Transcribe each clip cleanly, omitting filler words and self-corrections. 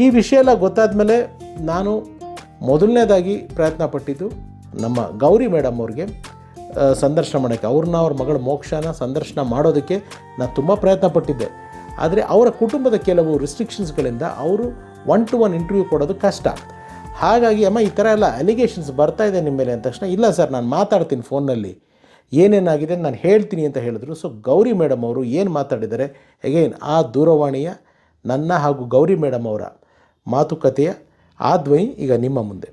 ಈ ವಿಷಯ ಎಲ್ಲ ಗೊತ್ತಾದ ಮೇಲೆ ನಾನು ಮೊದಲನೇದಾಗಿ ಪ್ರಯತ್ನ ಪಟ್ಟಿದ್ದು ನಮ್ಮ ಗೌರಿ ಮೇಡಮ್ ಅವ್ರಿಗೆ ಸಂದರ್ಶನ ಮಾಡೋಕ್ಕೆ, ಅವ್ರ ಮಗಳ ಮೋಕ್ಷನ ಸಂದರ್ಶನ ಮಾಡೋದಕ್ಕೆ ನಾನು ತುಂಬ ಪ್ರಯತ್ನ ಪಟ್ಟಿದ್ದೆ. ಆದರೆ ಅವರ ಕುಟುಂಬದ ಕೆಲವು ರಿಸ್ಟ್ರಿಕ್ಷನ್ಸ್ಗಳಿಂದ ಅವರು 1-to-1 ಇಂಟರ್ವ್ಯೂ ಕೊಡೋದು ಕಷ್ಟ. ಹಾಗಾಗಿ ಅಮ್ಮ ಈ ಥರ ಎಲ್ಲ ಅಲಿಗೇಷನ್ಸ್ ಬರ್ತಾ ಇದೆ ನಿಮ್ಮ ಮೇಲೆ ಅಂದ ತಕ್ಷಣ, ಇಲ್ಲ ಸರ್ ನಾನು ಮಾತಾಡ್ತೀನಿ ಫೋನ್ನಲ್ಲಿ, ಏನೇನಾಗಿದೆ ನಾನು ಹೇಳ್ತೀನಿ ಅಂತ ಹೇಳಿದ್ರು. ಸೊ ಗೌರಿ ಮೇಡಮ್ ಅವರು ಏನು ಮಾತಾಡಿದ್ದಾರೆ, ಅಗೈನ್ ಆ ದೂರವಾಣಿಯ ನನ್ನ ಹಾಗೂ ಗೌರಿ ಮೇಡಮ್ ಅವರ ಮಾತುಕತೆಯ ಆ ಧ್ವನಿ ಈಗ ನಿಮ್ಮ ಮುಂದೆ.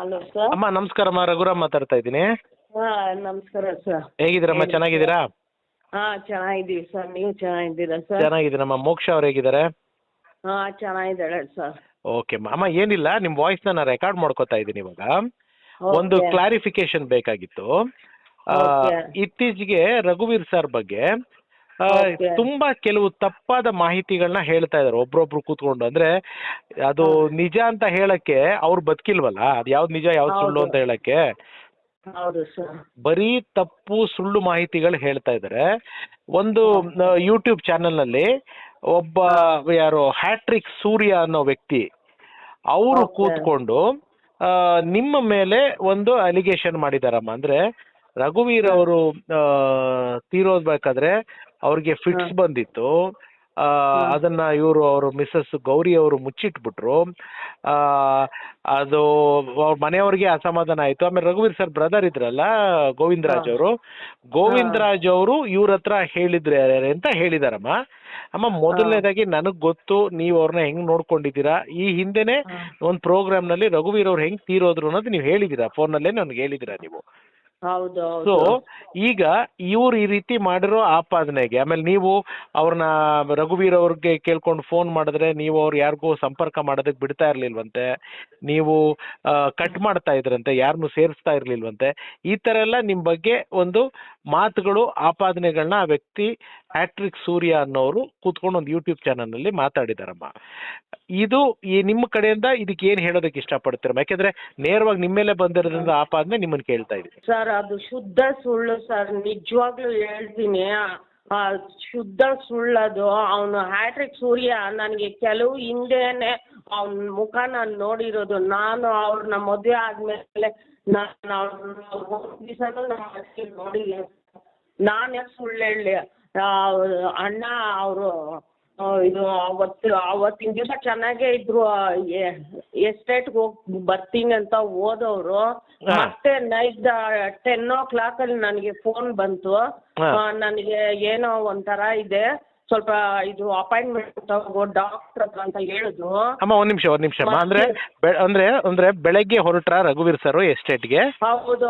Hello sir. ಅಮ್ಮ ನಮಸ್ಕಾರಮ್ಮ, ರಘುರಾಮ್ ಮಾತಾಡ್ತಾ ಇದ್ದೀನಿ. ನಮಸ್ಕಾರ ಸರ್. ಹೇಗಿದ್ದೀರಮ್ಮ, ಚೆನ್ನಾಗಿದ್ದೀರಾ? ಚೆನ್ನಾಗಿದ್ದೀವಿ ಸರ್, ನೀವು ಚೆನ್ನಾಗಿದ್ದೀರಾ ಸರ್? ಚೆನ್ನಾಗಿದ್ದೀನಮ್ಮ. ಮೋಕ್ಷ ಅವ್ರು ಹೇಗಿದ್ದಾರೆ? ಚೆನ್ನಾಗಿದ್ದಾಳೆ ಸರ್. ಓಕೆ ಅಮ್ಮ, ಏನಿಲ್ಲ, ನಿಮ್ಮ ವಾಯ್ಸ್ನ ನಾನು ರೆಕಾರ್ಡ್ ಮಾಡ್ಕೋತಾ ಇದ್ದೀನಿ ಇವಾಗ. ಒಂದು ಕ್ಲಾರಿಫಿಕೇಶನ್ ಬೇಕಾಗಿತ್ತು. ಇತ್ತೀಚೆಗೆ ರಘುವೀರ್ ಸರ್ ಬಗ್ಗೆ ತುಂಬಾ ಕೆಲವು ತಪ್ಪಾದ ಮಾಹಿತಿಗಳನ್ನ ಹೇಳ್ತಾ ಇದಾರೆ ಒಬ್ರೊಬ್ರು ಕೂತ್ಕೊಂಡು. ಅಂದ್ರೆ ಅದು ನಿಜ ಅಂತ ಹೇಳಕ್ಕೆ ಅವ್ರು ಬದುಕಿಲ್ವಲ್ಲ, ಅದು ಯಾವ್ದು ನಿಜ ಯಾವ್ದು ಸುಳ್ಳು ಅಂತ ಹೇಳಕ್ಕೆ ಬರೀ ತಪ್ಪು ಸುಳ್ಳು ಮಾಹಿತಿಗಳು ಹೇಳ್ತಾ ಇದಾರೆ. ಒಂದು ಯೂಟ್ಯೂಬ್ ಚಾನೆಲ್ ನಲ್ಲಿ ಒಬ್ಬ ಯಾರು ಹ್ಯಾಟ್ರಿಕ್ ಸೂರ್ಯ ಅನ್ನೋ ವ್ಯಕ್ತಿ ಅವರು ಕೂತ್ಕೊಂಡು ನಿಮ್ಮ ಮೇಲೆ ಒಂದು ಅಲಿಗೇಷನ್ ಮಾಡಿದಾರಮ್ಮ. ಅಂದ್ರೆ ರಘುವೀರ್ ಅವರು ತೀರೋದ್ಬೇಕಾದ್ರೆ ಅವ್ರಿಗೆ ಫಿಟ್ಸ್ ಬಂದಿತ್ತು, ಅದನ್ನ ಅವ್ರ ಮಿಸಸ್ ಗೌರಿ ಅವರು ಮುಚ್ಚಿಟ್ಬಿಟ್ರು. ಅದು ಅವ್ರ ಮನೆಯವ್ರಿಗೆ ಅಸಮಾಧಾನ ಆಯ್ತು. ಆಮೇಲೆ ರಘುವೀರ್ ಸರ್ ಬ್ರದರ್ ಇದ್ರಲ್ಲ ಗೋವಿಂದ ರಾಜ್ ಅವರು ಇವ್ರ ಹತ್ರ ಹೇಳಿದ್ರೆ ಅಂತ ಹೇಳಿದಾರಮ್ಮ. ಅಮ್ಮ ಮೊದಲನೇದಾಗಿ ನನಗ್ ಗೊತ್ತು ನೀವು ಅವ್ರನ್ನ ಹೆಂಗ್ ನೋಡ್ಕೊಂಡಿದ್ದೀರಾ. ಈ ಹಿಂದೆನೆ ಒಂದ್ ಪ್ರೋಗ್ರಾಮ್ ನಲ್ಲಿ ರಘುವೀರ್ ಅವ್ರು ಹೆಂಗ್ ತೀರೋದ್ರು ಅನ್ನೋದು ನೀವು ಹೇಳಿದೀರಾ, ಫೋನ್ ನಲ್ಲೇ ನನ್ಗೆ ಹೇಳಿದೀರಾ ನೀವು. ಸೊ ಈಗ ಇವ್ರು ಈ ರೀತಿ ಮಾಡಿರೋ ಆಪಾದನೆಗೆ ಆಮೇಲೆ ನೀವು ಅವ್ರನ್ನ ರಘುವೀರ್ ಅವ್ರಿಗೆ ಕೇಳ್ಕೊಂಡು ಫೋನ್ ಮಾಡಿದ್ರೆ ನೀವು ಅವ್ರು ಯಾರಿಗೂ ಸಂಪರ್ಕ ಮಾಡೋದಕ್ಕೆ ಬಿಡ್ತಾ ಇರ್ಲಿಲ್ವಂತೆ, ನೀವು ಕಟ್ ಮಾಡ್ತಾ ಇದ್ರಂತೆ, ಯಾರನ್ನು ಸೇರಿಸ್ತಾ ಇರ್ಲಿಲ್ವಂತೆ. ಈ ತರ ಎಲ್ಲ ನಿಮ್ ಬಗ್ಗೆ ಒಂದು ಮಾತುಗಳು ಆಪಾದನೆಗಳನ್ನ ಆ ವ್ಯಕ್ತಿ ಹ್ಯಾಟ್ರಿಕ್ ಸೂರ್ಯ ಅನ್ನೋರು ಕೂತ್ಕೊಂಡು ಒಂದು ಯೂಟ್ಯೂಬ್ ಚಾನಲ್ ನಲ್ಲಿ ಮಾತಾಡಿದಾರಮ್ಮ. ಇದು ನಿಮ್ಮ ಕಡೆಯಿಂದ ಇದಕ್ಕೆ ಏನ್ ಹೇಳೋದಕ್ಕೆ ಇಷ್ಟಪಡ್ತೀರಮ್ಮ? ಯಾಕೆಂದ್ರೆ ನೇರವಾಗಿ ನಿಮ್ಮ ಮೇಲೆ ಬಂದಿರೋದ್ರಿಂದ ಆಪಾದನೆ ನಿಮ್ಮನ್ನ ಕೇಳ್ತಾ ಇದ್ದೀನಿ. ಸರ್ ಅದು ಶುದ್ಧ ಸುಳ್ಳು ಸರ್, ನಿಜವಾಗ್ಲೂ ಹೇಳ್ತೀನಿ, ಶುದ್ಧ ಸುಳ್ಳದು. ಅವನು ಹ್ಯಾಟ್ರಿಕ್ ಸೂರ್ಯ ನನಗೆ ಕೆಲವು ಹಿಂದೆನೆ ಅವನ ಮುಖ ನಾನು ನೋಡಿರೋದು. ನಾನು ಅವ್ರನ್ನ ಮದುವೆ ಆದ್ಮೇಲೆ ನಾನು ದಿವಸನೂ ನೋಡಿಲ್ಲ. ನಾನು ಯಾಕೆ ಸುಳ್ಳು ಹೇಳಿ? ಅಣ್ಣ ಅವರು ಇದು ಅವತ್ತಿನ ದಿವಸ ಚೆನ್ನಾಗೇ ಇದ್ರು, ಎಸ್ಟೇಟ್ಗೆ ಹೋಗಿ ಬರ್ತೀನಿ ಅಂತ ಹೋದವರು. ಮತ್ತೆ ನೈಟ್ 10 o'clock ನನಗೆ ಫೋನ್ ಬಂತು, ನನಗೆ ಏನೋ ಒಂಥರ ಇದೆ, ಸ್ವಲ್ಪ ಇದು ಅಪಾಯಿಂಟ್ಮೆಂಟ್ ತಗೋ ಡಾಕ್ಟರ್ ಹತ್ರ ಅಂತ ಹೇಳಿದ್ರು. ಅಮ್ಮ ಒಂದ್ ನಿಮಿಷ ಅಂದ್ರೆ ಬೆಳಗ್ಗೆ ಹೊರಟ್ರ ರಘುವೀರ್ ಸರ್ ಎಸ್ಟೇಟ್ಗೆ? ಹೌದು,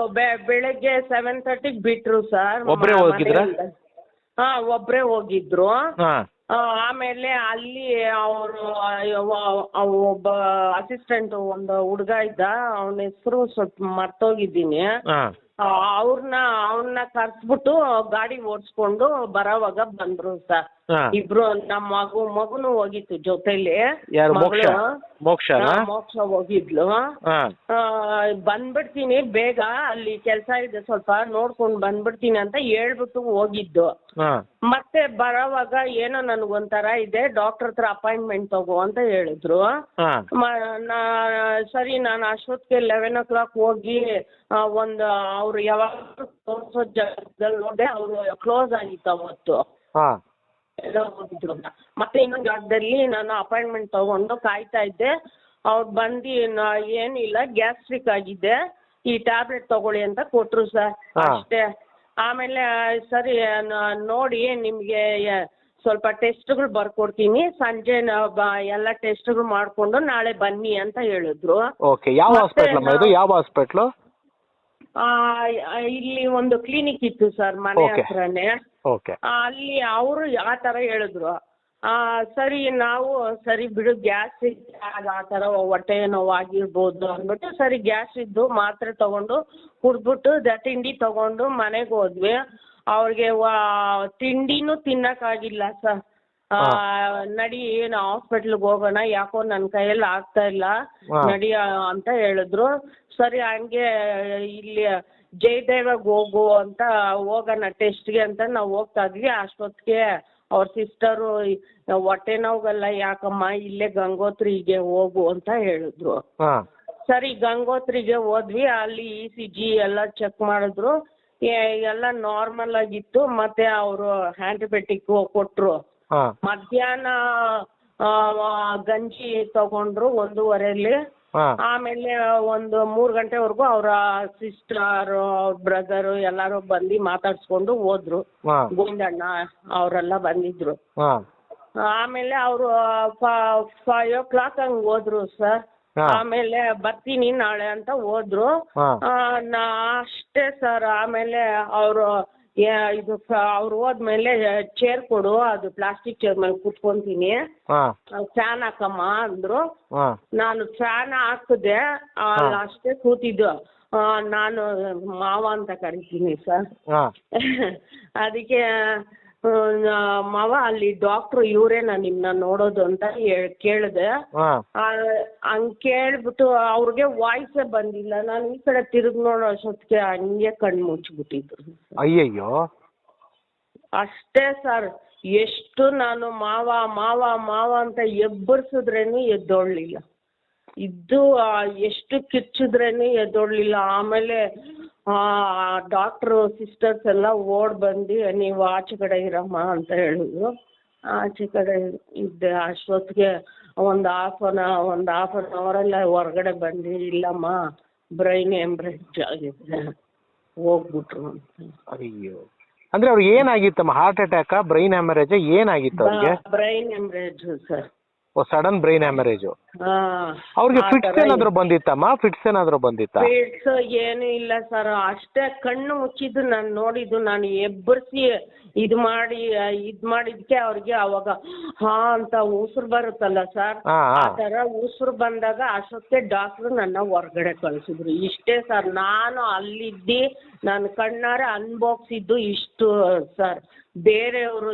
ಬೆಳಗ್ಗೆ 7:30 ಬಿಟ್ರು ಸರ್. ಒಬ್ರೇ ಹೋಗಿದ್ರ? ಒಬ್ರೇ ಹೋಗಿದ್ರು. ಆಮೇಲೆ ಅಲ್ಲಿ ಅವರು ಒಬ್ಬ ಅಸಿಸ್ಟೆಂಟ್ ಒಂದು ಹುಡುಗ ಇದ್ದ, ಅವನ ಹೆಸರು ಸ್ವಲ್ಪ ಮರ್ತೋಗಿದ್ದೀನಿ. ಅವನ್ನ ಕರ್ಸ್ಬಿಟ್ಟು ಗಾಡಿ ಓಡಿಸ್ಕೊಂಡು ಬರೋವಾಗ ಬಂದ್ರು ಸರ್. ಇಬ್ರು ನಮ್ಮ ಮಗುನು ಹೋಗಿತ್ತು ಜೊತೆಲಿ. ಮೋಕ್ಷ ಹೋಗಿದ್ಲು. ಬಂದ್ಬಿಡ್ತೀನಿ ಬೇಗ, ಅಲ್ಲಿ ಕೆಲಸ ಇದೆ ಸ್ವಲ್ಪ ನೋಡ್ಕೊಂಡು ಬಂದ್ಬಿಡ್ತೀನಿ ಅಂತ ಹೇಳ್ಬಿಟ್ಟು ಹೋಗಿದ್ದು. ಮತ್ತೆ ಬರೋವಾಗ ಏನೋ ನನಗೊಂಥರ ಇದೆ, ಡಾಕ್ಟರ್ ಹತ್ರ ಅಪಾಯಿಂಟ್ಮೆಂಟ್ ತಗೋ ಅಂತ ಹೇಳಿದ್ರು. ಸರಿ, ನಾನು ಅಷ್ಟೊತ್ತಿಗೆ 11 o'clock ಹೋಗಿ ಒಂದು ಅವ್ರು ಯಾವಾಗ ತೋರಿಸೋ ಜಾಗದಲ್ಲಿ ನೋಡಿದೆ, ಅವರು ಕ್ಲೋಸ್ ಆಗಿತ್ತು ಅವತ್ತು. ಹೋಗಿದ್ರು. ಮತ್ತೆ ಇನ್ನೊಂದು ಜಾಗದಲ್ಲಿ ನಾನು ಅಪಾಯಿಂಟ್ಮೆಂಟ್ ತಗೊಂಡು ಕಾಯ್ತಾ ಇದ್ದೆ. ಅವ್ರು ಬಂದು ಏನಿಲ್ಲ, ಗ್ಯಾಸ್ಟ್ರಿಕ್ ಆಗಿದೆ, ಈ ಟ್ಯಾಬ್ಲೆಟ್ ತಗೊಳ್ಳಿ ಅಂತ ಕೊಟ್ರು ಸರ್, ಅಷ್ಟೇ. ಆಮೇಲೆ ಸರಿ ನೋಡಿ ನಿಮ್ಗೆ ಸ್ವಲ್ಪ ಟೆಸ್ಟ್ಗಳು ಬರ್ಕೊಡ್ತೀನಿ, ಸಂಜೆ ಎಲ್ಲ ಟೆಸ್ಟ್ಗಳು ಮಾಡ್ಕೊಂಡು ನಾಳೆ ಬನ್ನಿ ಅಂತ ಹೇಳಿದ್ರು. ಯಾವ ಹಾಸ್ಪಿಟ್ಲು? ಇಲ್ಲಿ ಒಂದು ಕ್ಲಿನಿಕ್ ಇತ್ತು ಸರ್ ಮನೆ ಹತ್ರನೇ. ಅಲ್ಲಿ ಅವರು ಆ ತರ ಹೇಳಿದ್ರು. ಸರಿ, ನಾವು ಸರಿ ಬಿಡು, ಗ್ಯಾಸ್ ಆ ತರ ಹೊಟ್ಟೆ ನೋವಾಗಿರ್ಬೋದು ಅಂದ್ಬಿಟ್ಟು ಸರಿ ಗ್ಯಾಸ್ ಇದ್ದು ಮಾತ್ರೆ ತಗೊಂಡು ಕುಡ್ಬಿಟ್ಟು ತಿಂಡಿ ತಗೊಂಡು ಮನೆಗೆ ಹೋದ್ವಿ. ಅವ್ರಿಗೆ ತಿಂಡಿನೂ ತಿನ್ನಕ್ಕಾಗಿಲ್ಲ ಸರ್. ನಡಿ ನಾವು ಹಾಸ್ಪಿಟ್ಲಿಗೆ ಹೋಗೋಣ, ಯಾಕೋ ನನ್ನ ಕೈಯಲ್ಲಿ ಆಗ್ತಾ ಇಲ್ಲ, ನಡಿ ಅಂತ ಹೇಳಿದ್ರು. ಸರಿ, ಹಂಗೆ ಇಲ್ಲಿ ಜಯದೇವಾಗ ಹೋಗು ಅಂತ ಹೋಗೋಣ ಟೆಸ್ಟ್ಗೆ ಅಂತ ನಾವು ಹೋಗ್ತಾ ಇದ್ವಿ. ಅಷ್ಟೊತ್ತಿಗೆ ಅವ್ರ ಸಿಸ್ಟರು ಹೊಟ್ಟೆ ನೋವುಗಲ್ಲ ಯಾಕಮ್ಮ ಇಲ್ಲೇ ಗಂಗೋತ್ರಿಗೆ ಹೋಗು ಅಂತ ಹೇಳಿದ್ರು. ಹಾ ಸರಿ ಗಂಗೋತ್ರಿಗೆ ಹೋದ್ವಿ. ಅಲ್ಲಿ ECG ಎಲ್ಲ ಚೆಕ್ ಮಾಡಿದ್ರು, ಎಲ್ಲ ನಾರ್ಮಲ್ ಆಗಿತ್ತು. ಮತ್ತೆ ಅವರು ಆಂಟಿಬಯೋಟಿಕ್ ಕೊಟ್ರು. ಹಾ ಮಧ್ಯಾಹ್ನ ಗಂಜಿ ತಗೊಂಡ್ರು 1:30. ಹಾ ಆಮೇಲೆ ಒಂದು 3 ಗಂಟೆವರೆಗೂ ಅವರ ಸಿಸ್ಟರ್ ಅವ್ರ ಬ್ರದರ್ ಎಲ್ಲಾರು ಬಂದು ಮಾತಾಡ್ಸ್ಕೊಂಡು ಹೋದ್ರು. ಹಾ ಗೋವಿಂದಣ್ಣ ಅವರೆಲ್ಲ ಬಂದಿದ್ರು. ಹಾ ಆಮೇಲೆ ಅವರು 5 o'clock ಹಂಗ್ ಹೋದ್ರು ಸರ್. ಹಾ ಆಮೇಲೆ ಬರ್ತೀನಿ ನಾಳೆ ಅಂತ ಹೋದ್ರು. ಹಾ ಅಷ್ಟೇ ಸರ್. ಆಮೇಲೆ ಅವರು ಇದು ಅವ್ರು ಹೋದ್ಮೇಲೆ ಚೇರ್ ಕೊಡು, ಅದು ಪ್ಲಾಸ್ಟಿಕ್ ಚೇರ್ ಮೇಲೆ ಕೂತ್ಕೊಂತೀನಿ, ಹಾ ಫ್ಯಾನ್ ಹಾಕಮ್ಮ ಅಂದ್ರು. ಹಾ ನಾನು ಫ್ಯಾನ್ ಹಾಕಿದೆ. ಅಷ್ಟೇ ಕೂತಿದ್ದು. ನಾನು ಮಾವ ಅಂತ ಕರಿತೀನಿ ಸರ್. ಹಾ ಅದಕ್ಕೆ ಮಾವ ಅಲ್ಲಿ ಡಾಕ್ಟ್ರು ಇವರೇನಾ ನಿಮ್ಮನ್ನ ನೋಡೋದು ಅಂತ ಕೇಳಿದೆ. ಹಾ ಹಂಗೆ ಕೇಳ್ಬಿಟ್ಟು ಅವ್ರಿಗೆ ವಾಯ್ಸೇ ಬಂದಿಲ್ಲ. ನಾನು ಈ ಕಡೆ ತಿರುಗಿ ನೋಡೋ ಅಷ್ಟೊತ್ತಿಗೆ ಹಂಗೆ ಕಣ್ಣು ಮುಚ್ಚಿಬಿಟ್ಟಿದ್ರು. ಅಯ್ಯಯ್ಯೋ. ಅಷ್ಟೇ ಸರ್. ಎಷ್ಟು ನಾನು ಮಾವ ಮಾವ ಮಾವ ಅಂತ ಎಬ್ಬರಿಸಿದ್ರೇನು ಎದ್ದೊಳ್ಳಿಲ್ಲ. ಇದ್ದು ಎಷ್ಟು ಕಿರ್ಚಿದ್ರೇನು ಎದ್ದೊಳ್ಳಿಲ್ಲ. ಆಮೇಲೆ ಡಾಕ್ಟ್ರು ಸಿಸ್ಟರ್ಸ್ ಎಲ್ಲ ಓಡ್ ಬಂದು ನೀವು ಆಚೆ ಕಡೆ ಇರಮ್ಮ ಅಂತ ಹೇಳಿದ್ರು. ಆಚೆ ಕಡೆ ಇದ್ದೆ. ಅಷ್ಟೊತ್ತಿಗೆ ಒಂದು ಹಾಫ್ ಅನ್ ಅವರಲ್ಲಿ ಹೊರಗಡೆ ಬಂದು ಇಲ್ಲಮ್ಮ ಬ್ರೈನ್ ಹೆಮ್ರೇಜ್ ಆಗಿದೆ ಹೋಗ್ಬಿಟ್ರು ಅಂತ. ಅಯ್ಯೋ. ಅಂದ್ರೆ ಅವ್ರಿಗೆ ಏನಾಗಿತ್ತಮ್ಮ? ಹಾರ್ಟ್ ಅಟ್ಯಾಕ್, ಬ್ರೈನ್ ಹ್ಯಾಮರೇಜ್, ಏನಾಗಿತ್ತು ಅವ್ರಿಗೆ? Brain haemorrhage sir. Sudden brain haemorrhage. ಅವ್ರಿಗೆ ಫಿಟ್ಸ್ ಏನಾದ್ರು ಬಂದಿತ್ತಮ್ಮ? ಫಿಟ್ಸ್ ಏನಾದ್ರು ಬಂದಿತ್ತ? ಫಿಟ್ಸ್ ಏನು ಇಲ್ಲ ಸರ್. ಅಷ್ಟೇ ಕಣ್ಣು ಮುಚ್ಚಿದ್ದು ನಾನು ನೋಡಿದ್ದು. ನಾನು ಎಬ್ಬರಿಸಿ ಇದು ಮಾಡಿದ್ಕೆ ಅವ್ರಿಗೆ ಅವಾಗ ಹಾ ಅಂತ ಉಸಿರು ಬರುತ್ತಲ್ಲ ಸರ್, ಆ ತರ ಉಸಿರು ಬಂದಾಗ ಅಷ್ಟೊತ್ತೆ ಡಾಕ್ಟ್ರು ನನ್ನ ಹೊರಗಡೆ ಕಳ್ಸಿದ್ರು. ಇಷ್ಟೇ ಸರ್. ನಾನು ಅಲ್ಲಿದ್ದಿ ನಾನು ಕಣ್ಣಾರೆ ಅನ್ಭೋಗ್ಸಿದ್ದು ಇಷ್ಟು ಸರ್. ಬೇರೆಯವರು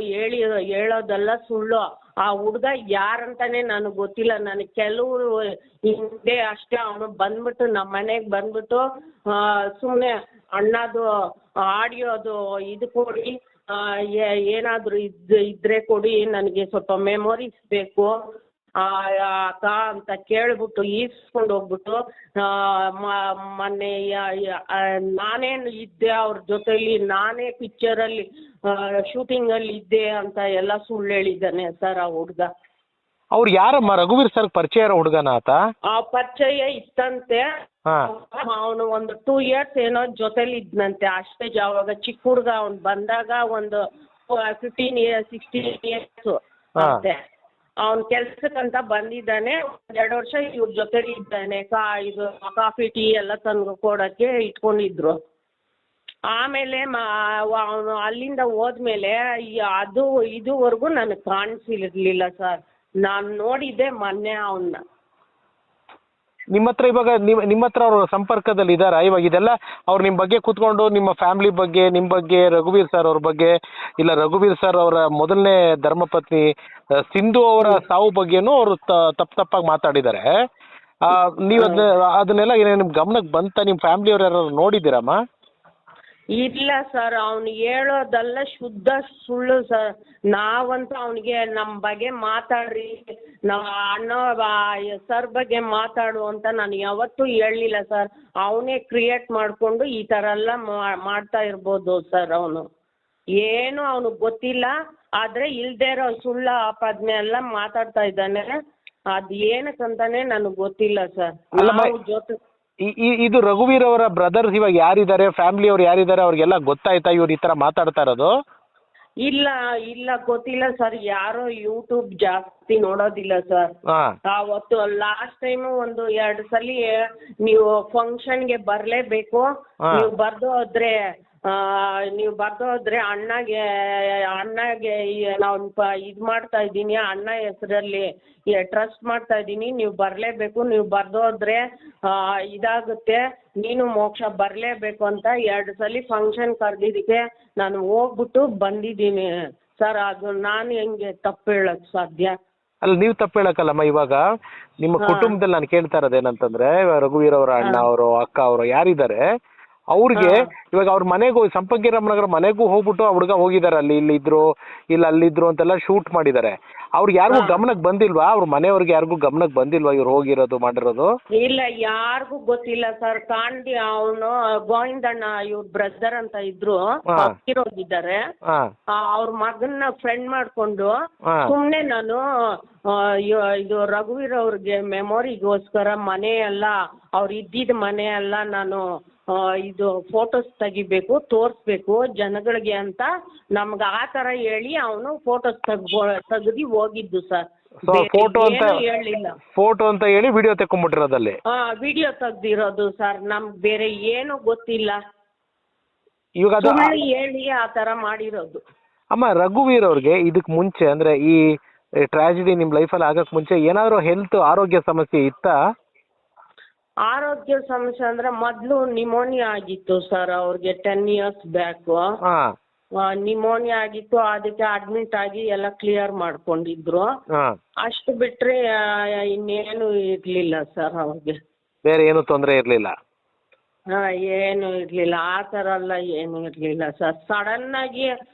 ಹೇಳೋದೆಲ್ಲ ಸುಳ್ಳು. ಆ ಹುಡುಗ ಯಾರಂತಾನೆ ನನಗೆ ಗೊತ್ತಿಲ್ಲ. ನನಗೆ ಕೆಲವರು ಹಿಂದೆ ಅಷ್ಟೇ ಅವನು ಬಂದ್ಬಿಟ್ಟು ನಮ್ಮ ಮನೆಗೆ ಬಂದ್ಬಿಟ್ಟು ಸುಮ್ಮನೆ ಅಣ್ಣದು ಆಡಿಯೋದು ಇದು ಕೊಡಿ, ಏನಾದರೂ ಇದ್ರೆ ಕೊಡಿ, ನನಗೆ ಸ್ವಲ್ಪ ಮೆಮೊರೀಸ್ ಬೇಕು ಅಕ್ಕ ಅಂತ ಕೇಳ್ಬಿಟ್ಟು ಈಸ್ಕೊಂಡು ಹೋಗ್ಬಿಟ್ಟು ಮೊನ್ನೆ ನಾನೇನು ಇದ್ದೆ ಅವ್ರ ಜೊತೆಲಿ, ನಾನೇ ಪಿಕ್ಚರಲ್ಲಿ ಶೂಟಿಂಗಲ್ಲಿ ಇದ್ದೆ ಅಂತ ಎಲ್ಲ ಸುಳ್ಳು ಹೇಳಿದ್ದಾನೆ ಸರ್ ಆ ಹುಡುಗ. ಅವ್ರು ಯಾರಮ್ಮ? ರಘುವೀರ್ ಸರ್ ಪರಿಚಯ ಇರೋ ಹುಡುಗನ ಆತ? ಪರಿಚಯ ಇತ್ತಂತೆ. ಅವನು ಒಂದು 2 years ಏನೋ ಜೊತೆಲಿ ಇದ್ನಂತೆ ಅಷ್ಟೇ. ಅವಾಗ ಚಿಕ್ಕ ಹುಡುಗ ಅವ್ನು ಬಂದಾಗ ಒಂದು 15 years 16 years ಅಂತೆ. ಅವ್ನ ಕೆಲ್ಸಕ್ಕಂತ ಬಂದಿದ್ದಾನೆ. 2 ವರ್ಷ ಇವ್ರ ಜೊತೆಲಿ ಇದ್ದಾನೆ. ಇದು ಕಾಫಿ ಟೀ ಎಲ್ಲ ತಂದು ಕೊಡಕ್ಕೆ ಇಟ್ಕೊಂಡಿದ್ರು. ಆಮೇಲೆ ಅವನು ಅಲ್ಲಿಂದ ಹೋದ್ಮೇಲೆ ಅದು ಇದುವರೆಗೂ ನನಗೆ ಕಾಣಿಸಿರ್ಲಿಲ್ಲ ಸರ್. ನಾನು ನೋಡಿದ್ದೆ ಮೊನ್ನೆ ಅವನ್ನ. ನಿಮ್ಮ ಹತ್ರ ಇವಾಗ ನಿಮ್ಮ ಹತ್ರ ಅವ್ರ ಸಂಪರ್ಕದಲ್ಲಿ ಇದ್ದಾರಾ ಇವಾಗ? ಇದೆಲ್ಲ ಅವ್ರು ನಿಮ್ಮ ಬಗ್ಗೆ ಕೂತ್ಕೊಂಡು ನಿಮ್ಮ ಫ್ಯಾಮಿಲಿ ಬಗ್ಗೆ, ನಿಮ್ಮ ಬಗ್ಗೆ, ರಘುವೀರ್ ಸರ್ ಅವ್ರ ಬಗ್ಗೆ, ಇಲ್ಲ ರಘುವೀರ್ ಸರ್ ಅವರ ಮೊದಲನೇ ಧರ್ಮಪತ್ನಿ ಸಿಂಧು ಅವರ ಸಾವು ಬಗ್ಗೆನೂ ಅವರು ತಪ್ಪಾಗಿ ಮಾತಾಡಿದ್ದಾರೆ. ನೀವು ಅದನ್ನೆಲ್ಲ ನಿಮ್ ಗಮನಕ್ಕೆ ಬಂತ? ನಿಮ್ಮ ಫ್ಯಾಮಿಲಿಯವ್ರು ಯಾರು ನೋಡಿದ್ದೀರಮ್ಮ? ಇಲ್ಲ ಸರ್. ಅವ್ನು ಹೇಳೋದೆಲ್ಲ ಶುದ್ಧ ಸುಳ್ಳು ಸರ್. ನಾವಂತೂ ಅವನಿಗೆ ನಮ್ಮ ಬಗ್ಗೆ ಮಾತಾಡ್ರಿ, ನಾವು ಅಣ್ಣ ಸರ್ ಬಗ್ಗೆ ಮಾತಾಡು ಅಂತ ನಾನು ಯಾವತ್ತೂ ಹೇಳಲಿಲ್ಲ ಸರ್. ಅವನೇ ಕ್ರಿಯೇಟ್ ಮಾಡಿಕೊಂಡು ಈ ಥರ ಎಲ್ಲ ಮಾಡ್ತಾ ಇರ್ಬೋದು ಸರ್. ಅವನು ಏನು ಅವನಿಗೆ ಗೊತ್ತಿಲ್ಲ. ಆದರೆ ಇಲ್ಲದೇ ಇರೋ ಸುಳ್ಳು ಆಪಾದನೆ ಎಲ್ಲ ಮಾತಾಡ್ತಾ ಇದ್ದಾನೆ. ಅದು ಏನಕ್ಕಂತಾನೆ ನನಗೆ ಗೊತ್ತಿಲ್ಲ ಸರ್. ನಾವು ಜೊತೆ ಇದು ರಘುವೀರ್ ಅವರ ಬ್ರದರ್ಸ್ ಇವಾಗ ಯಾರಿದ್ದಾರೆ, ಫ್ಯಾಮಿಲಿ ಅವ್ರು ಯಾರಿದ್ದಾರೆ, ಅವ್ರಿಗೆಲ್ಲ ಗೊತ್ತಾಯ್ತಾ ಇವ್ರು ಈ ತರ ಮಾತಾಡ್ತಾ ಇರೋದು? ಇಲ್ಲ ಗೊತ್ತಿಲ್ಲ ಸರ್. ಯಾರೋ ಯೂಟ್ಯೂಬ್ ಜಾಸ್ತಿ ನೋಡೋದಿಲ್ಲ ಸರ್. ಅವತ್ತು ಲಾಸ್ಟ್ ಟೈಮ್ ಒಂದು 2 ಸಲ ನೀವು ಫಂಕ್ಷನ್ಗೆ ಬರಲೇಬೇಕು, ನೀವು ಬರ್ದು ಹೋದ್ರೆ ಅಣ್ಣಗೆ ನಾವು ಇದು ಮಾಡ್ತಾ ಇದ್ದೀನಿ, ಅಣ್ಣ ಹೆಸರಲ್ಲಿ ಟ್ರಸ್ಟ್ ಮಾಡ್ತಾ ಇದ್ದೀನಿ, ನೀವು ಬರಲೇಬೇಕು, ನೀವು ಬರ್ದು ಹೋದ್ರೆ ಇದಾಗುತ್ತೆ, ನೀನು ಮೋಕ್ಷ ಬರಲೇಬೇಕು ಅಂತ 2 ಸಲ ಫಂಕ್ಷನ್ ಕರೆದಿದ್ದಕ್ಕೆ ನಾನು ಹೋಗ್ಬಿಟ್ಟು ಬಂದಿದ್ದೀನಿ ಸರ್. ಅದು ನಾನು ಹೆಂಗೆ ತಪ್ಪು ಹೇಳಕ್ ಸಾಧ್ಯ? ಅಲ್ಲ, ನೀವು ತಪ್ಪು ಹೇಳಕ್ಕಲ್ಲಮ್ಮ. ಇವಾಗ ನಿಮ್ಮ ಕುಟುಂಬದಲ್ಲಿ ನಾನು ಕೇಳ್ತಾ ಇರೋದು ಏನಂತಂದ್ರೆ, ರಘುವೀರ್ ಅವರ ಅಣ್ಣ ಅವರು, ಅಕ್ಕ ಅವರು ಯಾರಿದ್ದಾರೆ, ಅವ್ರಿಗೆ ಇವಾಗ ಅವ್ರ ಮನೆಗೂ ಸಂಪಂಗಿ ರಾಮನಗರ ಮನೆಗೂ ಹೋಗ್ಬಿಟ್ಟು ಆ ಹುಡುಗ ಹೋಗಿದ್ದಾರೆ, ಅಲ್ಲಿ ಇಲ್ಲಿದ್ರು ಇಲ್ಲ ಅಲ್ಲಿದ್ರು ಅಂತೆಲ್ಲ ಶೂಟ್ ಮಾಡಿದ್ದಾರೆ. ಅವ್ರಿಗೆ ಯಾರಿಗೂ ಗಮನಕ್ಕೆ ಬಂದಿಲ್ವಾ? ಅವ್ರ ಮನೆಯವ್ರಿಗೆ ಯಾರಿಗೂ ಗಮನಕ್ಕೆ ಬಂದಿಲ್ವಾ ಇವ್ರು ಹೋಗಿರೋದು ಮಾಡಿರೋದು? ಇಲ್ಲ, ಯಾರಿಗೂ ಗೊತ್ತಿಲ್ಲ ಸರ್. ಕಾಂಡಿ ಅವನು ಗೋವಿಂದಣ್ಣ ಇವ್ರ ಬ್ರದರ್ ಅಂತ ಇದ್ರು, ಹೋಗಿದ್ದಾರೆ. ಅವ್ರ ಮಗನ್ನ ಫ್ರೆಂಡ್ ಮಾಡ್ಕೊಂಡು ಸುಮ್ನೆ ನಾನು ಇದು ರಘುವೀರ್ ಅವ್ರಿಗೆ ಮೆಮೊರಿಗೋಸ್ಕರ ಮನೆ ಎಲ್ಲ ಅವ್ರು ಇದ್ದಿದ್ದ ಮನೆ ಎಲ್ಲ ನಾನು ಇದು ಫೋಟೋಸ್ ತೆಗಿಬೇಕು, ತೋರಿಸ್ಬೇಕು ಜನಗಳಿಗೆ ಅಂತ ನಮ್ಗೆ ಆ ಥರ ಹೇಳಿ ಅವನು ಫೋಟೋಸ್ ತೆಗ್ದು ಹೋಗಿದ್ದು ಸರ್. ಫೋಟೋ ಅಂತ ಹೇಳಿಲ್ಲ, ಫೋಟೋ ಅಂತ ಹೇಳಿ ವಿಡಿಯೋ ತೆಕ್ಕೊಂಡ್ಬಿಟ್ಟಿರೋದಲ್ಲಿ. ವಿಡಿಯೋ ತೆಗ್ದಿರೋದು ಸರ್. ನಮ್ಗೆ ಬೇರೆ ಏನು ಗೊತ್ತಿಲ್ಲ, ಇವಾಗ ಹೇಳಿ ಆ ಥರ ಮಾಡಿರೋದು. ಅಮ್ಮ, ರಘುವೀರ್ ಅವ್ರಿಗೆ ಇದಕ್ ಮುಂಚೆ ಅಂದ್ರೆ ಈ ಟ್ರಾಜಿಡಿ ನಿಮ್ ಲೈಫಲ್ಲಿ ಆಗಕ್ ಮುಂಚೆ ಏನಾದ್ರು ಹೆಲ್ತ್ ಆರೋಗ್ಯ ಸಮಸ್ಯೆ ಇತ್ತಾ? ಆರೋಗ್ಯ ಸಮಸ್ಯೆ ಅಂದ್ರೆ ಮೊದಲು ನಿಮೋನಿಯಾ ಆಗಿತ್ತು ಸರ್ ಅವ್ರಿಗೆ 10 years ಬ್ಯಾಕ್. ನಿಮೋನಿಯಾ ಆಗಿತ್ತು, ಅದಕ್ಕೆ ಅಡ್ಮಿಟ್ ಆಗಿ ಎಲ್ಲ ಕ್ಲಿಯರ್ ಮಾಡ್ಕೊಂಡಿದ್ರು. ಅಷ್ಟು ಬಿಟ್ರೆ ಇನ್ನೇನು ಇರ್ಲಿಲ್ಲ ಸರ್ ಅವ್ರಿಗೆ. ಬೇರೆ ಏನು ತೊಂದರೆ ಇರ್ಲಿಲ್ಲ? ಏನು ಇರ್ಲಿಲ್ಲ, ಆ ಥರ ಎಲ್ಲ ಏನು ಇರ್ಲಿಲ್ಲ ಸರ್. ಸಡನ್ ಆಗಿ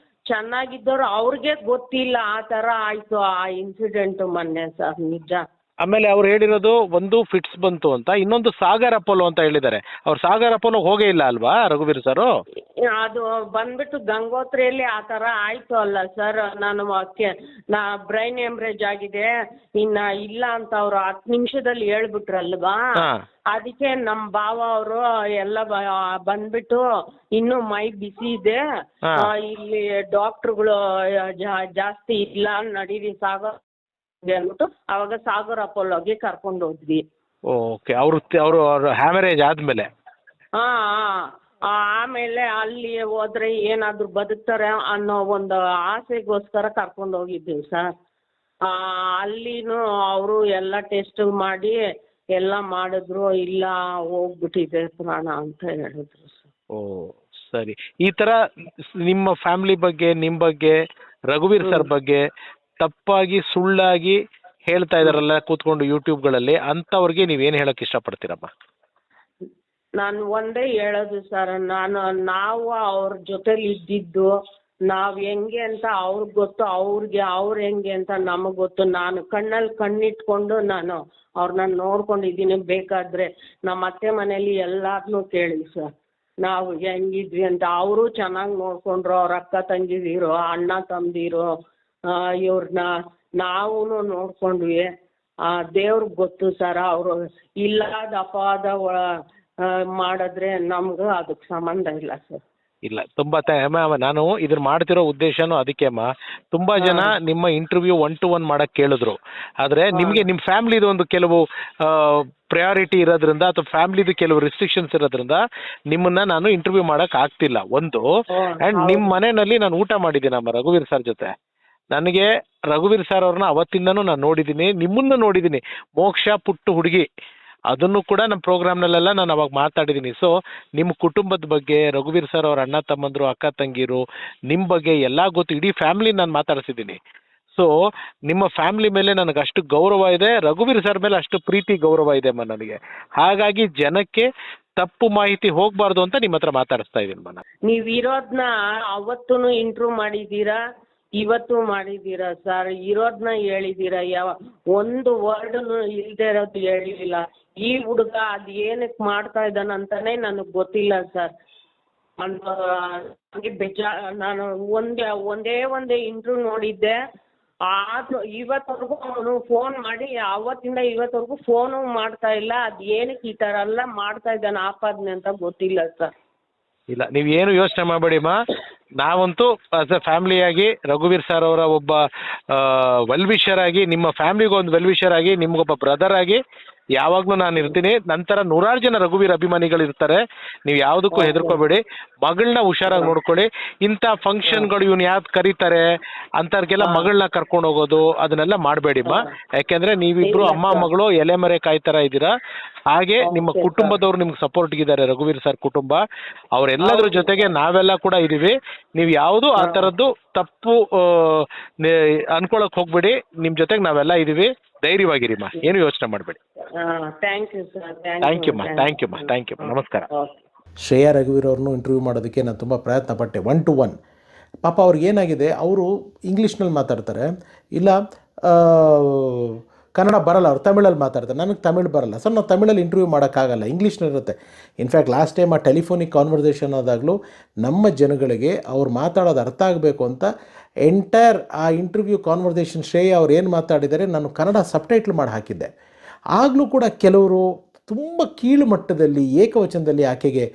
ಚೆನ್ನಾಗಿದ್ದವ್ರು ಅವ್ರಿಗೆ ಗೊತ್ತಿಲ್ಲ ಆ ಥರ ಆಯ್ತು ಆ ಇನ್ಸಿಡೆಂಟ್ ಮೊನ್ನೆ ಸರ್, ನಿಜ. ಆಮೇಲೆ ಅವ್ರು ಹೇಳಿರೋದು ಒಂದು ಫಿಟ್ಸ್ ಬಂತು ಅಂತ, ಇನ್ನೊಂದು ಸಾಗರ್ ಅಪೋಲೋ ಅಂತ ಹೇಳಿದ್ದಾರೆ. ಅವ್ರು ಸಾಗರ್ ಅಪೋಲೋ ಹೋಗೇ ಇಲ್ಲ ಅಲ್ವಾ ರಘುವೀರ್ ಸರ್? ಅದು ಬಂದ್ಬಿಟ್ಟು ಗಂಗೋತ್ರಿಯಲ್ಲಿ ಆ ಥರ ಆಯ್ತು ಅಲ್ಲ ಸರ್. ನಾನು ಬ್ರೈನ್ ಹೆಮ್ರೇಜ್ ಆಗಿದೆ ಇನ್ನ ಇಲ್ಲ ಅಂತ ಅವ್ರು 10 ನಿಮಿಷದಲ್ಲಿ ಹೇಳ್ಬಿಟ್ರಲ್ವಾ. ಅದಕ್ಕೆ ನಮ್ಮ ಭಾವ ಅವರು ಎಲ್ಲ ಬಂದ್ಬಿಟ್ಟು ಇನ್ನೂ ಮೈ ಬಿಸಿ ಇದೆ, ಇಲ್ಲಿ ಡಾಕ್ಟ್ರುಗಳು ಜಾಸ್ತಿ ಇಲ್ಲ, ನಡೀರಿ ಸಾಗರ್ ಅಂದ್ಬಿಟ್ಟು ಅವಾಗ ಸಾಗರ್ ಅಪೋಲೋಗೆ ಕರ್ಕೊಂಡು ಹೋದ್ವಿ. ಓಕೆ, ಅವರು ಹ್ಯಾಮರೇಜ್ ಆದ್ಮೇಲೆ? ಆಮೇಲೆ ಅಲ್ಲಿ ಹೋದ್ರೆ ಏನಾದ್ರು ಬದುಕ್ತಾರೆ ಅನ್ನೋ ಒಂದು ಆಸೆಗೋಸ್ಕರ ಕರ್ಕೊಂಡು ಹೋಗಿದ್ದೀವಿ ಸರ್. ಅಲ್ಲಿನೂ ಅವರು ಎಲ್ಲ ಟೆಸ್ಟ್ ಮಾಡಿ ಎಲ್ಲ ಮಾಡಿದ್ರು, ಇಲ್ಲ ಹೋಗ್ಬಿಟ್ಟಿದೆ ಪ್ರಾಣ ಅಂತ ಹೇಳಿದ್ರು ಸರ್. ಓ ಸರಿ. ಈ ತರ ನಿಮ್ಮ ಫ್ಯಾಮಿಲಿ ಬಗ್ಗೆ, ನಿಮ್ಮ ಬಗ್ಗೆ, ರಘುವೀರ್ ಸರ್ ಬಗ್ಗೆ ತಪ್ಪಾಗಿ ಸುಳ್ಳಾಗಿ ಹೇಳ್ತಾ ಇದಾರಲ್ಲ ಕೂತ್ಕೊಂಡು ಯೂಟ್ಯೂಬ್ಗಳಲ್ಲಿ, ಅಂಥವ್ರಿಗೆ ನೀವೇನು ಹೇಳಕ್ ಇಷ್ಟಪಡ್ತೀರಮ್ಮ? ನಾನು ಒಂದೇ ಹೇಳೋದು ಸರ್, ನಾವು ಅವ್ರ ಜೊತೆಲಿ ಇದ್ದಿದ್ದು, ನಾವು ಹೆಂಗೆ ಅಂತ ಅವ್ರಿಗೆ ಗೊತ್ತು, ಅವ್ರು ಹೆಂಗೆ ಅಂತ ನಮಗೆ ಗೊತ್ತು. ನಾನು ಕಣ್ಣಲ್ಲಿ ಕಣ್ಣಿಟ್ಕೊಂಡು ನಾನು ಅವ್ರನ್ನ ನೋಡ್ಕೊಂಡಿದ್ದೀನಿ. ಬೇಕಾದ್ರೆ ನಮ್ಮ ಅತ್ತೆ ಮನೇಲಿ ಎಲ್ಲಾರನ್ನೂ ಕೇಳಿ ಸರ್ ನಾವು ಹೆಂಗಿದ್ವಿ ಅಂತ. ಅವರು ಚೆನ್ನಾಗಿ ನೋಡ್ಕೊಂಡ್ರು, ಅವ್ರ ಅಕ್ಕ ತಂಗಿದಿರು, ಅಣ್ಣ ತಮ್ಮದಿರು, ಇವ್ರನ್ನ ನಾವು ನೋಡ್ಕೊಂಡ್ವಿ. ದೇವ್ರಿಗೆ ಗೊತ್ತು ಸರ್. ಅವರು ಇಲ್ಲದ ಅಪವಾದ ಮಾಡಿದ್ರೆ ನಮ್ಗೆ ಅದಕ್ಕೆ ಸಂಬಂಧ ಇಲ್ಲ ಸರ್. ಇಲ್ಲ, ತುಂಬಾ ನಾನು ಇದನ್ನ ಮಾಡ್ತಿರೋ ಉದ್ದೇಶನೂ ಅದಕ್ಕೆ ಅಮ್ಮ. ತುಂಬಾ ಜನ ನಿಮ್ಮ ಇಂಟರ್ವ್ಯೂ 1 to 1 ಮಾಡಕ್ ಕೇಳಿದ್ರು, ಆದ್ರೆ ನಿಮ್ಗೆ ನಿಮ್ ಫ್ಯಾಮಿಲಿದು ಒಂದು ಕೆಲವು ಪ್ರಯಾರಿಟಿ ಇರೋದ್ರಿಂದ ಅಥವಾ ಫ್ಯಾಮಿಲಿದು ಕೆಲವು ರಿಸ್ಟ್ರಿಕ್ಷನ್ಸ್ ಇರೋದ್ರಿಂದ ನಿಮ್ಮನ್ನ ನಾನು ಇಂಟರ್ವ್ಯೂ ಮಾಡಕ್ ಆಗ್ತಿಲ್ಲ. ಒಂದು ಅಂಡ್ ನಿಮ್ ಮನೆಯಲ್ಲಿ ನಾನು ಊಟ ಮಾಡಿದ್ದೀನಿ ನಮ್ಮ ರಘುವೀರ್ ಸರ್ ಜೊತೆ. ನನಗೆ ರಘುವೀರ್ ಸರ್ ಅವ್ರನ್ನ ಅವತ್ತಿಂದನೂ ನಾನು ನೋಡಿದ್ದೀನಿ, ನಿಮ್ಮನ್ನ ನೋಡಿದ್ದೀನಿ. ಮೋಕ್ಷ ಪುಟ್ಟ ಹುಡುಗಿ, ಅದನ್ನು ಕೂಡ ನಮ್ಮ ಪ್ರೋಗ್ರಾಮ್ನಲ್ಲೆಲ್ಲ ನಾನು ಅವಾಗ ಮಾತಾಡಿದ್ದೀನಿ. ಸೊ ನಿಮ್ಮ ಕುಟುಂಬದ ಬಗ್ಗೆ, ರಘುವೀರ್ ಸರ್ ಅವ್ರ ಅಣ್ಣ ತಮ್ಮಂದ್ರು, ಅಕ್ಕ ತಂಗಿರು, ನಿಮ್ಮ ಬಗ್ಗೆ ಎಲ್ಲ ಗೊತ್ತು. ಇಡೀ ಫ್ಯಾಮಿಲಿ ನಾನು ಮಾತಾಡಿಸಿದ್ದೀನಿ. ಸೊ ನಿಮ್ಮ ಫ್ಯಾಮಿಲಿ ಮೇಲೆ ನನಗೆ ಅಷ್ಟು ಗೌರವ ಇದೆ, ರಘುವೀರ್ ಸರ್ ಮೇಲೆ ಅಷ್ಟು ಪ್ರೀತಿ ಗೌರವ ಇದೆ ಅಮ್ಮ ನನಗೆ. ಹಾಗಾಗಿ ಜನಕ್ಕೆ ತಪ್ಪು ಮಾಹಿತಿ ಹೋಗಬಾರ್ದು ಅಂತ ನಿಮ್ಮ ಹತ್ರ ಮಾತಾಡಿಸ್ತಾ ಇದ್ದೀನಿ ಅಮ್ಮ. ನೀವು ಇರೋದನ್ನ ಅವತ್ತೂ ಇಂಟ್ರೂ ಮಾಡಿದ್ದೀರಾ, ಇವತ್ತು ಮಾಡಿದ್ದೀರಾ ಸರ್. ಇರೋದನ್ನ ಹೇಳಿದ್ದೀರಾ, ಒಂದು ವರ್ಡ್ನು ಇಲ್ಲದೆ ಇರೋದು ಹೇಳಿಲ್ಲ. ಈ ಹುಡುಗ ಅದು ಏನಕ್ಕೆ ಮಾಡ್ತಾ ಇದ್ದಾನಂತಾನೆ ನನಗೆ ಗೊತ್ತಿಲ್ಲ ಸರ್. ನನಗೆ ನಾನು ಒಂದೇ ಇಂಟರ್ವ್ಯೂ ನೋಡಿದ್ದೆ. ಆದ್ರೂ ಇವತ್ತವರೆಗೂ ಅವನು ಫೋನ್ ಮಾಡಿ ಅವತ್ತಿಂದ ಇವತ್ತವರೆಗೂ ಫೋನು ಮಾಡ್ತಾ ಇಲ್ಲ. ಅದು ಏನಕ್ಕೆ ಈ ಥರ ಎಲ್ಲ ಮಾಡ್ತಾ ಇದ್ದಾನೆ ಆಪಾದನೆ ಅಂತ ಗೊತ್ತಿಲ್ಲ ಸರ್. ಇಲ್ಲ, ನೀವೇನು ಯೋಚನೆ ಮಾಡಬೇಡಿಮ್ಮ. ನಾವಂತೂ ಆಸ್ ಎ ಫ್ಯಾಮಿಲಿಯಾಗಿ ರಘುವೀರ್ ಸರ್ ಅವರ ಒಬ್ಬ ವೆಲ್ವಿಷರ್ ಆಗಿ, ನಿಮ್ಮ ಫ್ಯಾಮಿಲಿಗೆ ಒಂದು ವೆಲ್ವಿಷರ್ ಆಗಿ, ನಿಮ್ಗೊಬ್ಬ ಬ್ರದರ್ ಆಗಿ ಯಾವಾಗಲೂ ನಾನು ಇರ್ತೀನಿ. ನಂತರ 100 ಜನ ರಘುವೀರ್ ಅಭಿಮಾನಿಗಳು ಇರ್ತಾರೆ. ನೀವು ಯಾವುದಕ್ಕೂ ಹೆದರ್ಕೋಬೇಡಿ. ಮಗಳನ್ನ ಹುಷಾರಾಗಿ ನೋಡ್ಕೊಳ್ಳಿ. ಇಂಥ ಫಂಕ್ಷನ್ಗಳು ಇವ್ನು ಯಾವ್ದು ಕರೀತಾರೆ ಅಂಥವ್ರಿಗೆಲ್ಲ ಮಗಳನ್ನ ಕರ್ಕೊಂಡು ಹೋಗೋದು ಅದನ್ನೆಲ್ಲ ಮಾಡಬೇಡಿಮ್ಮ. ಯಾಕೆಂದ್ರೆ ನೀವಿಬ್ರು ಅಮ್ಮ ಮಗಳು ಎಲೆಮರೆ ಕಾಯಿ ಥರ ಇದ್ದೀರಾ. ಹಾಗೆ ನಿಮ್ಮ ಕುಟುಂಬದವ್ರು ನಿಮ್ಗೆ ಸಪೋರ್ಟ್ಗಿದ್ದಾರೆ, ರಘುವೀರ್ ಸರ್ ಕುಟುಂಬ. ಅವರೆಲ್ಲದ್ರ ಜೊತೆಗೆ ನಾವೆಲ್ಲ ಕೂಡ ಇದ್ದೀವಿ. ನೀವು ಯಾವುದು ಆ ಥರದ್ದು ತಪ್ಪು ಅನ್ಕೊಳಕ್ ಹೋಗ್ಬೇಡಿ. ನಿಮ್ಮ ಜೊತೆಗೆ ನಾವೆಲ್ಲ ಇದ್ದೀವಿ. ಧೈರ್ಯವಾಗಿರಿಮ್ಮ, ಏನು ಯೋಚನೆ ಮಾಡಬೇಡಿ. Thank you sir. Thank you ಅಮ್ಮ. ನಮಸ್ಕಾರ. ಶ್ರೇಯಾ ರಘುವೀರ್ ಅವ್ರನ್ನೂ ಇಂಟರ್ವ್ಯೂ ಮಾಡೋದಕ್ಕೆ ನಾನು ತುಂಬ ಪ್ರಯತ್ನ ಪಟ್ಟೆ 1-to-1. ಪಾಪ ಅವ್ರಿಗೇನಾಗಿದೆ, ಅವರು ಇಂಗ್ಲೀಷ್ನಲ್ಲಿ ಮಾತಾಡ್ತಾರೆ, ಇಲ್ಲ ಕನ್ನಡ ಬರಲ್ಲ, ಅವ್ರು ತಮಿಳಲ್ಲಿ ಮಾತಾಡ್ತಾರೆ, ನನಗೆ ತಮಿಳು ಬರಲ್ಲ. ಸೊ ನಾವು ತಮಿಳಲ್ಲಿ ಇಂಟರ್ವ್ಯೂ ಮಾಡೋಕ್ಕಾಗಲ್ಲ, ಇಂಗ್ಲೀಷ್ನಲ್ಲಿರುತ್ತೆ. ಇನ್ಫ್ಯಾಕ್ಟ್ ಲಾಸ್ಟ್ ಟೈಮ್ ಆ ಟೆಲಿಫೋನಿಕ್ ಕಾನ್ವರ್ಸೇಷನ್ ಆದಾಗಲೂ ನಮ್ಮ ಜನಗಳಿಗೆ ಅವ್ರು ಮಾತಾಡೋದು ಅರ್ಥ ಆಗಬೇಕು ಅಂತ ಎಂಟೈರ್ ಆ ಇಂಟರ್ವ್ಯೂ ಕಾನ್ವರ್ಸೇಷನ್ ಶ್ರೇಯ ಅವ್ರು ಏನು ಮಾತಾಡಿದ್ದಾರೆ ನಾನು ಕನ್ನಡ ಸಬ್ಟೈಟ್ಲ್ ಮಾಡಿ ಹಾಕಿದ್ದೆ. ಆಗಲೂ ಕೂಡ ಕೆಲವರು ತುಂಬ ಕೀಳು ಮಟ್ಟದಲ್ಲಿ ಏಕವಚನದಲ್ಲಿ ಆಕೆಗೆ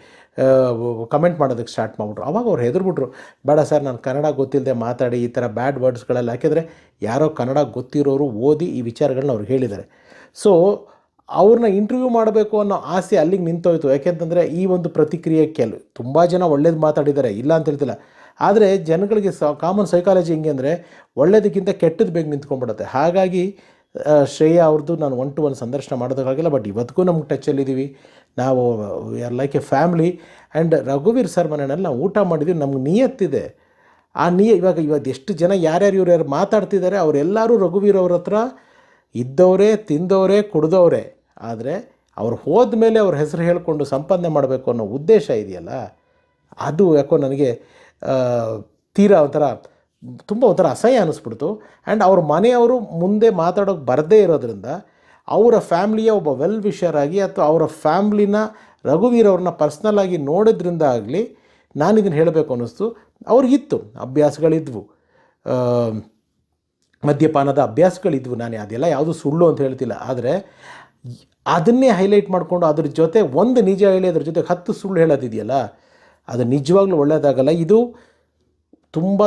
ಕಮೆಂಟ್ ಮಾಡೋದಕ್ಕೆ ಸ್ಟಾರ್ಟ್ ಮಾಡಿಬಿಟ್ರು. ಆವಾಗ ಅವ್ರು ಹೆದರ್ಬಿಟ್ರು, ಬೇಡ ಸರ್ ನಾನು ಕನ್ನಡ ಗೊತ್ತಿಲ್ಲದೆ ಮಾತಾಡಿ ಈ ಥರ ಬ್ಯಾಡ್ ವರ್ಡ್ಸ್ಗಳೆಲ್ಲ, ಯಾಕೆಂದರೆ ಯಾರೋ ಕನ್ನಡ ಗೊತ್ತಿರೋರು ಓದಿ ಈ ವಿಚಾರಗಳನ್ನ ಅವ್ರು ಹೇಳಿದ್ದಾರೆ. ಸೊ ಅವ್ರನ್ನ ಇಂಟರ್ವ್ಯೂ ಮಾಡಬೇಕು ಅನ್ನೋ ಆಸೆ ಅಲ್ಲಿಗೆ ನಿಂತೋಯ್ತು. ಯಾಕೆಂತಂದರೆ ಈ ಒಂದು ಪ್ರತಿಕ್ರಿಯೆ ತುಂಬ ಜನ ಒಳ್ಳೇದು ಮಾತಾಡಿದ್ದಾರೆ, ಇಲ್ಲ ಅಂತ ಹೇಳ್ತಿಲ್ಲ. ಆದರೆ ಜನಗಳಿಗೆ ಕಾಮನ್ ಸೈಕಾಲಜಿ ಹೆಂಗೆ ಅಂದರೆ ಒಳ್ಳೇದಕ್ಕಿಂತ ಕೆಟ್ಟದ್ದು ಬೇಗ ನಿಂತ್ಕೊಂಡ್ಬಿಡುತ್ತೆ. ಹಾಗಾಗಿ ಶ್ರೇಯಾ ಅವ್ರದ್ದು ನಾನು 1-to-1 ಸಂದರ್ಶನ ಮಾಡೋದಕ್ಕಾಗಿಲ್ಲ. ಬಟ್ ಇವತ್ತಿಗೂ ನಮ್ಗೆ ಟಚ್ಚಲ್ಲಿದ್ದೀವಿ. ನಾವು we are like a family. And ರಘುವೀರ್ ಸರ್ ಮನೆಯಲ್ಲಿ ನಾವು ಊಟ ಮಾಡಿದ್ದೀವಿ, ನಮ್ಗೆ ನಿಯತ್ತಿದೆ. ಆ ಇವಾಗ ಎಷ್ಟು ಜನ ಯಾರು ಮಾತಾಡ್ತಿದ್ದಾರೆ ಅವರೆಲ್ಲರೂ ರಘುವೀರ್ ಅವ್ರ ಹತ್ರ ಇದ್ದವರೇ, ತಿಂದವರೇ, ಕುಡ್ದವರೇ. ಆದರೆ ಅವ್ರು ಹೋದ ಮೇಲೆ ಅವ್ರ ಹೆಸರು ಹೇಳಿಕೊಂಡು ಸಂಪಾದನೆ ಮಾಡಬೇಕು ಅನ್ನೋ ಉದ್ದೇಶ ಇದೆಯಲ್ಲ, ಅದು ಯಾಕೋ ನನಗೆ ತೀರಾ ಒಂಥರ ಅಸಹ್ಯ ಅನ್ನಿಸ್ಬಿಡ್ತು. ಆ್ಯಂಡ್ ಅವ್ರ ಮನೆಯವರು ಮುಂದೆ ಮಾತಾಡೋಕ್ಕೆ ಬರದೇ ಇರೋದ್ರಿಂದ ಅವರ ಫ್ಯಾಮ್ಲಿಯ ಒಬ್ಬ ವೆಲ್ ವಿಷರ್ ಆಗಿ ಅಥವಾ ಅವರ ಫ್ಯಾಮ್ಲಿನ ರಘುವೀರ್ ಅವ್ರನ್ನ ಪರ್ಸ್ನಲ್ಲಾಗಿ ನೋಡೋದ್ರಿಂದ ಆಗಲಿ ನಾನು ಇದನ್ನು ಹೇಳಬೇಕು ಅನ್ನಿಸ್ತು. ಅವ್ರಿಗಿತ್ತು ಅಭ್ಯಾಸಗಳಿದ್ವು, ಮದ್ಯಪಾನದ ಅಭ್ಯಾಸಗಳಿದ್ವು. ನಾನು ಅದೆಲ್ಲ ಯಾವುದು ಸುಳ್ಳು ಅಂತ ಹೇಳ್ತಿಲ್ಲ. ಆದರೆ ಅದನ್ನೇ ಹೈಲೈಟ್ ಮಾಡಿಕೊಂಡು ಅದ್ರ ಜೊತೆ ಒಂದು ನಿಜ ಹೇಳಿ ಅದ್ರ ಜೊತೆ 10 ಸುಳ್ಳು ಹೇಳೋದಿದೆಯಲ್ಲ, ಅದು ನಿಜವಾಗ್ಲೂ ಒಳ್ಳೆಯದಾಗಲ್ಲ. ಇದು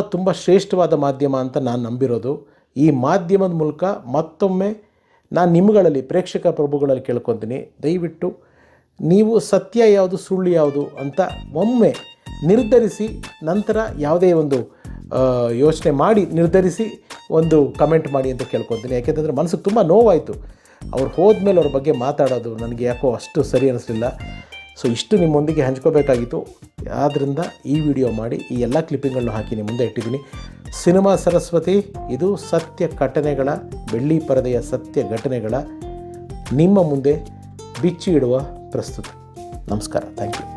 ತುಂಬ ಶ್ರೇಷ್ಠವಾದ ಮಾಧ್ಯಮ ಅಂತ ನಾನು ನಂಬಿರೋದು. ಈ ಮಾಧ್ಯಮದ ಮೂಲಕ ಮತ್ತೊಮ್ಮೆ ನಾನು ನಿಮ್ಮಗಳಲ್ಲಿ ಪ್ರೇಕ್ಷಕ ಪ್ರಭುಗಳಲ್ಲಿ ಕೇಳ್ಕೊತೀನಿ, ದಯವಿಟ್ಟು ನೀವು ಸತ್ಯ ಯಾವುದು ಸುಳ್ಳು ಯಾವುದು ಅಂತ ಒಮ್ಮೆ ನಿರ್ಧರಿಸಿ ನಂತರ ಯಾವುದೇ ಒಂದು ಯೋಚನೆ ಮಾಡಿ ನಿರ್ಧರಿಸಿ ಒಂದು ಕಮೆಂಟ್ ಮಾಡಿ ಅಂತ ಕೇಳ್ಕೊತೀನಿ. ಯಾಕೆಂತಂದರೆ ಮನಸ್ಸಿಗೆ ತುಂಬ ನೋವಾಯಿತು. ಅವ್ರು ಹೋದ್ಮೇಲೆ ಅವ್ರ ಬಗ್ಗೆ ಮಾತಾಡೋದು ನನಗೆ ಯಾಕೋ ಅಷ್ಟು ಸರಿ ಅನ್ನಿಸ್ಲಿಲ್ಲ. ಸೊ ಇಷ್ಟು ನಿಮ್ಮೊಂದಿಗೆ ಹಂಚ್ಕೋಬೇಕಾಗಿತ್ತು. ಆದ್ದರಿಂದ ಈ ವಿಡಿಯೋ ಮಾಡಿ ಈ ಎಲ್ಲ ಕ್ಲಿಪ್ಪಿಂಗ್ಗಳನ್ನು ಹಾಕಿ ನಿಮ್ಮ ಮುಂದೆ ಇಟ್ಟಿದ್ದೀನಿ. ಸಿನಿಮಾ ಸರಸ್ವತಿ, ಇದು ಸತ್ಯ ಘಟನೆಗಳ, ಬೆಳ್ಳಿ ಪರದೆಯ ಸತ್ಯ ಘಟನೆಗಳ ನಿಮ್ಮ ಮುಂದೆ ಬಿಚ್ಚಿ ಇಡುವ ಪ್ರಸ್ತುತಿ. ನಮಸ್ಕಾರ, ಥ್ಯಾಂಕ್ ಯು.